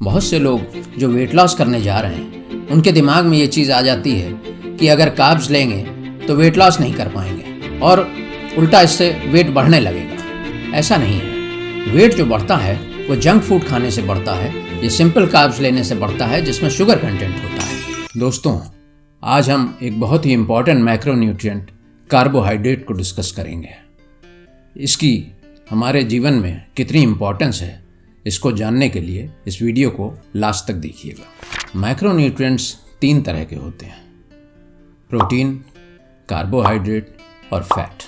बहुत से लोग जो वेट लॉस करने जा रहे हैं उनके दिमाग में ये चीज़ आ जाती है कि अगर कार्ब्स लेंगे तो वेट लॉस नहीं कर पाएंगे और उल्टा इससे वेट बढ़ने लगेगा। ऐसा नहीं है। वेट जो बढ़ता है वो जंक फूड खाने से बढ़ता है, ये सिंपल कार्ब्स लेने से बढ़ता है जिसमें शुगर कंटेंट होता है। दोस्तों, आज हम एक बहुत ही इम्पॉर्टेंट मैक्रोन्यूट्रिएंट कार्बोहाइड्रेट को डिस्कस करेंगे। इसकी हमारे जीवन में कितनी इम्पॉर्टेंस है, इसको जानने के लिए इस वीडियो को लास्ट तक देखिएगा। मैक्रोन्यूट्रिएंट्स 3 तरह के होते हैं: प्रोटीन, कार्बोहाइड्रेट और फैट।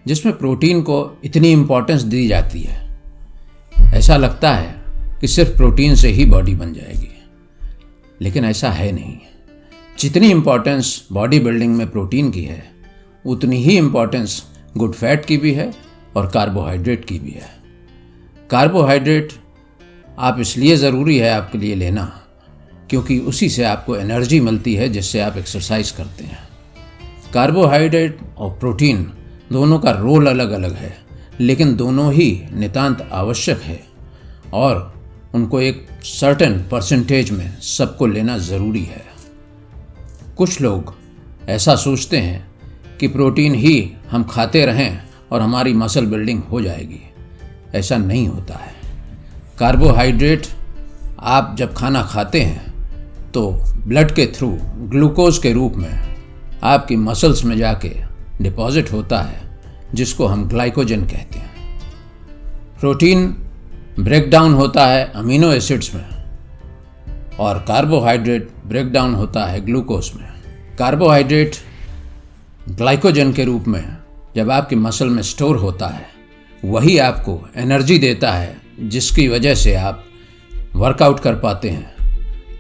जिसमें प्रोटीन को इतनी इम्पॉर्टेंस दी जाती है, ऐसा लगता है कि सिर्फ प्रोटीन से ही बॉडी बन जाएगी, लेकिन ऐसा है नहीं। जितनी इम्पॉर्टेंस बॉडी बिल्डिंग में प्रोटीन की है, उतनी ही इम्पॉर्टेंस गुड फैट की भी है और कार्बोहाइड्रेट की भी है। कार्बोहाइड्रेट आप इसलिए ज़रूरी है आपके लिए लेना क्योंकि उसी से आपको एनर्जी मिलती है जिससे आप एक्सरसाइज करते हैं। कार्बोहाइड्रेट और प्रोटीन दोनों का रोल अलग अलग है, लेकिन दोनों ही नितांत आवश्यक है और उनको एक सर्टेन परसेंटेज में सबको लेना ज़रूरी है। कुछ लोग ऐसा सोचते हैं कि प्रोटीन ही हम खाते रहें और हमारी मसल बिल्डिंग हो जाएगी। ऐसा नहीं होता है। कार्बोहाइड्रेट आप जब खाना खाते हैं तो ब्लड के थ्रू ग्लूकोज के रूप में आपकी मसल्स में जाके डिपॉजिट होता है, जिसको हम ग्लाइकोजन कहते हैं। प्रोटीन ब्रेक डाउन होता है अमीनो एसिड्स में और कार्बोहाइड्रेट ब्रेक डाउन होता है ग्लूकोज में। कार्बोहाइड्रेट ग्लाइकोजन के रूप में जब आपकी मसल में स्टोर होता है, वही आपको एनर्जी देता है जिसकी वजह से आप वर्कआउट कर पाते हैं।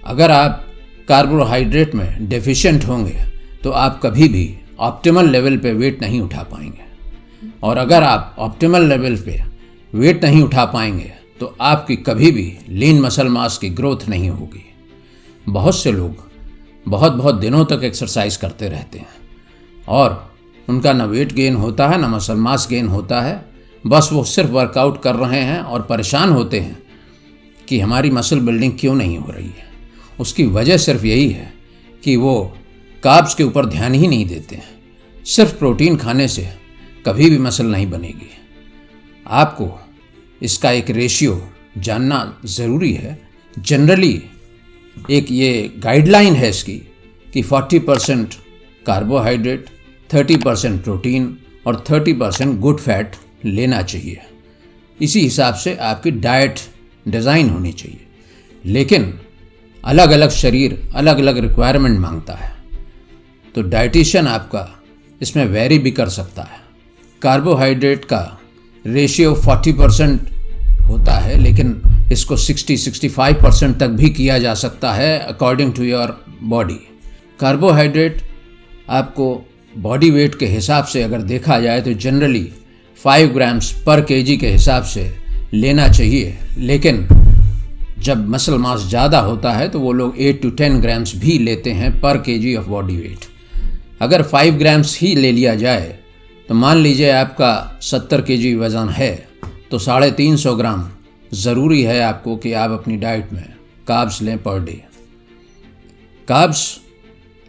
अगर आप कार्बोहाइड्रेट में डेफिशिएंट होंगे तो आप कभी भी ऑप्टिमल लेवल पे वेट नहीं उठा पाएंगे, और अगर आप ऑप्टिमल लेवल पे वेट नहीं उठा पाएंगे तो आपकी कभी भी लीन मसल मास की ग्रोथ नहीं होगी। बहुत से लोग बहुत दिनों तक एक्सरसाइज करते रहते हैं और उनका ना वेट गेन होता है ना मसल मास गेन होता है। बस वो सिर्फ वर्कआउट कर रहे हैं और परेशान होते हैं कि हमारी मसल बिल्डिंग क्यों नहीं हो रही है। उसकी वजह सिर्फ यही है कि वो कार्ब्स के ऊपर ध्यान ही नहीं देते हैं। सिर्फ प्रोटीन खाने से कभी भी मसल नहीं बनेगी। आपको इसका एक रेशियो जानना ज़रूरी है। जनरली एक ये गाइडलाइन है इसकी कि 40% कार्बोहाइड्रेट, 30% प्रोटीन और 30% गुड फैट लेना चाहिए। इसी हिसाब से आपकी डाइट डिज़ाइन होनी चाहिए। लेकिन अलग अलग शरीर अलग अलग रिक्वायरमेंट मांगता है, तो डाइटिशियन आपका इसमें वेरी भी कर सकता है। कार्बोहाइड्रेट का रेशियो 40% होता है, लेकिन इसको 60-65% तक भी किया जा सकता है according to your body. Carbohydrate आपको बॉडी वेट के हिसाब से अगर देखा जाए तो जनरली 5 ग्राम्स पर केजी के हिसाब से लेना चाहिए, लेकिन जब मसल मास ज़्यादा होता है तो वो लोग 8 to 10 ग्राम्स भी लेते हैं पर केजी ऑफ बॉडी वेट। अगर 5 ग्राम्स ही ले लिया जाए तो मान लीजिए आपका 70 केजी वज़न है तो 350 ग्राम ज़रूरी है आपको कि आप अपनी डाइट में कार्ब्स लें पर डे। कार्ब्स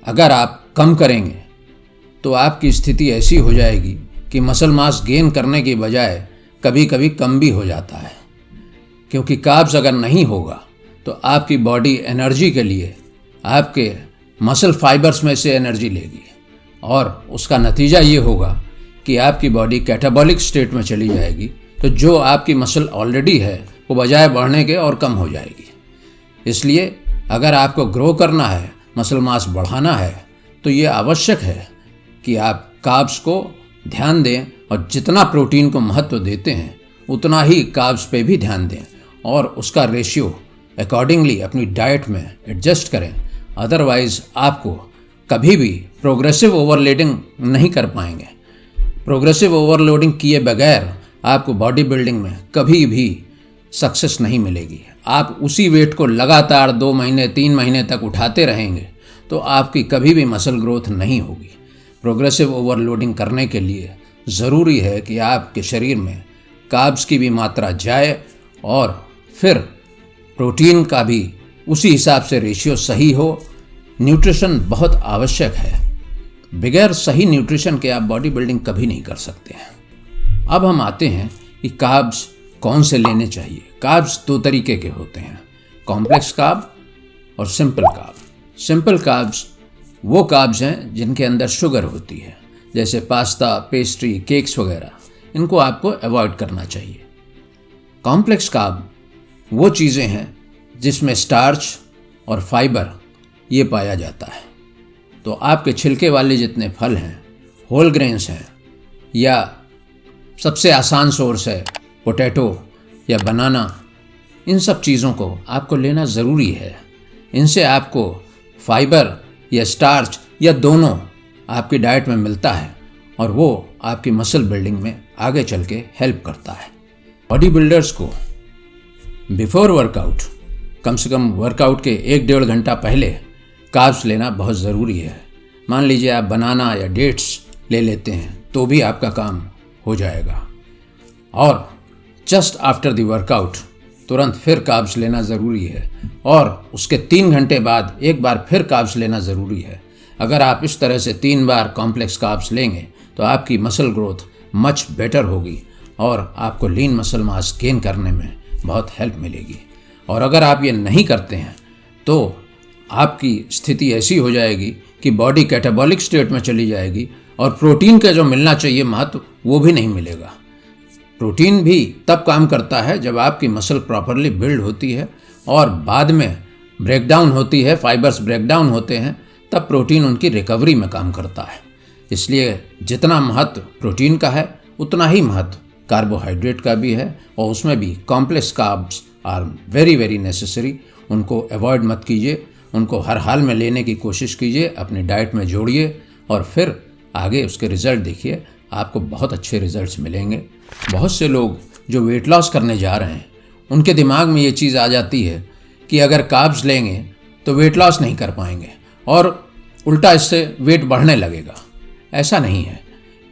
अगर आप कम करेंगे तो आपकी स्थिति ऐसी हो जाएगी कि मसल मास गेन करने की बजाय कभी कभी कम भी हो जाता है, क्योंकि कार्ब्स अगर नहीं होगा तो आपकी बॉडी एनर्जी के लिए आपके मसल फाइबर्स में से एनर्जी लेगी और उसका नतीजा ये होगा कि आपकी बॉडी कैटाबॉलिक स्टेट में चली जाएगी। तो जो आपकी मसल ऑलरेडी है वो बजाय बढ़ने के और कम हो जाएगी। इसलिए अगर आपको ग्रो करना है, मसल मास बढ़ाना है, तो ये आवश्यक है कि आप कार्ब्स को ध्यान दें और जितना प्रोटीन को महत्व देते हैं उतना ही कार्ब्स पे भी ध्यान दें और उसका रेशियो अकॉर्डिंगली अपनी डाइट में एडजस्ट करें। अदरवाइज़ आपको कभी भी प्रोग्रेसिव ओवरलोडिंग नहीं कर पाएंगे। प्रोग्रेसिव ओवरलोडिंग किए बगैर आपको बॉडी बिल्डिंग में कभी भी सक्सेस नहीं मिलेगी। आप उसी वेट को लगातार 2 महीने 3 महीने तक उठाते रहेंगे तो आपकी कभी भी मसल ग्रोथ नहीं होगी। प्रोग्रेसिव ओवरलोडिंग करने के लिए ज़रूरी है कि आपके शरीर में कार्ब्स की भी मात्रा जाए और फिर प्रोटीन का भी उसी हिसाब से रेशियो सही हो। न्यूट्रिशन बहुत आवश्यक है, बगैर सही न्यूट्रिशन के आप बॉडी बिल्डिंग कभी नहीं कर सकते हैं। अब हम आते हैं कि कार्ब्स कौन से लेने चाहिए। कार्ब्स दो तरीके के होते हैं, कॉम्प्लेक्स कार्ब और सिंपल कार्ब। सिंपल कार्ब्स वो कार्ब्स हैं जिनके अंदर शुगर होती है, जैसे पास्ता, पेस्ट्री, केक्स वगैरह, इनको आपको अवॉइड करना चाहिए। कॉम्प्लेक्स कार्ब वो चीज़ें हैं जिसमें स्टार्च और फाइबर ये पाया जाता है। तो आपके छिलके वाले जितने फल हैं, होल ग्रेन्स हैं, या सबसे आसान सोर्स है पोटैटो या बनाना, इन सब चीज़ों को आपको लेना ज़रूरी है। इनसे आपको फाइबर या स्टार्च या दोनों आपकी डाइट में मिलता है और वो आपकी मसल बिल्डिंग में आगे चल के हेल्प करता है। बॉडी बिल्डर्स को बिफोर वर्कआउट, कम से कम वर्कआउट के 1-1.5 घंटा पहले कार्ब्स लेना बहुत ज़रूरी है। मान लीजिए आप बनाना या डेट्स ले लेते हैं तो भी आपका काम हो जाएगा। और जस्ट आफ्टर द वर्कआउट तुरंत फिर कार्ब्स लेना ज़रूरी है, और उसके 3 घंटे बाद एक बार फिर कार्ब्स लेना ज़रूरी है। अगर आप इस तरह से 3 बार कॉम्प्लेक्स कार्ब्स लेंगे तो आपकी मसल ग्रोथ मच बेटर होगी और आपको लीन मसल मास गेन करने में बहुत हेल्प मिलेगी। और अगर आप ये नहीं करते हैं तो आपकी स्थिति ऐसी हो जाएगी कि बॉडी कैटाबॉलिक स्टेट में चली जाएगी और प्रोटीन का जो मिलना चाहिए महत्व वो भी नहीं मिलेगा। प्रोटीन भी तब काम करता है जब आपकी मसल प्रॉपरली बिल्ड होती है और बाद में ब्रेकडाउन होती है, फाइबर्स ब्रेकडाउन होते हैं, तब प्रोटीन उनकी रिकवरी में काम करता है। इसलिए जितना महत्व प्रोटीन का है उतना ही महत्व कार्बोहाइड्रेट का भी है, और उसमें भी complex carbs are very very necessary. उनको अवॉइड मत कीजिए, उनको हर हाल में लेने की कोशिश कीजिए, अपनी डाइट में जोड़िए और फिर आगे उसके रिज़ल्ट देखिए, आपको बहुत अच्छे रिज़ल्ट्स मिलेंगे। बहुत से लोग जो वेट लॉस करने जा रहे हैं उनके दिमाग में ये चीज़ आ जाती है कि अगर कार्ब्स लेंगे तो वेट लॉस नहीं कर पाएंगे और उल्टा इससे वेट बढ़ने लगेगा। ऐसा नहीं है।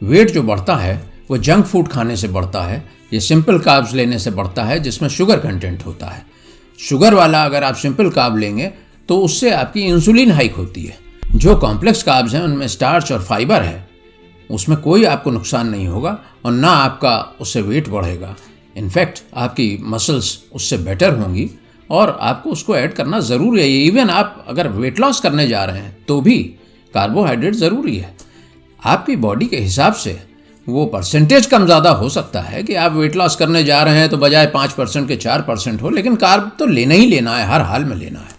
वेट जो बढ़ता है वो जंक फूड खाने से बढ़ता है, ये सिंपल कार्ब्स लेने से बढ़ता है जिसमें शुगर कंटेंट होता है। शुगर वाला अगर आप सिंपल कार्ब लेंगे तो उससे आपकी इंसुलिन हाइक होती है। जो कॉम्प्लेक्स कार्ब्स हैं उनमें स्टार्च और फाइबर है, उसमें कोई आपको नुकसान नहीं होगा और ना आपका उससे वेट बढ़ेगा। इनफैक्ट आपकी मसल्स उससे बेटर होंगी और आपको उसको ऐड करना ज़रूरी है। इवन आप अगर वेट लॉस करने जा रहे हैं तो भी कार्बोहाइड्रेट ज़रूरी है। आपकी बॉडी के हिसाब से वो परसेंटेज कम ज़्यादा हो सकता है कि आप वेट लॉस करने जा रहे हैं तो बजाय 5% के 4% हो, लेकिन कार्ब तो लेना ही लेना है, हर हाल में लेना है।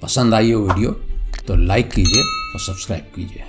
पसंद आई हो वीडियो तो लाइक कीजिए और सब्सक्राइब कीजिए।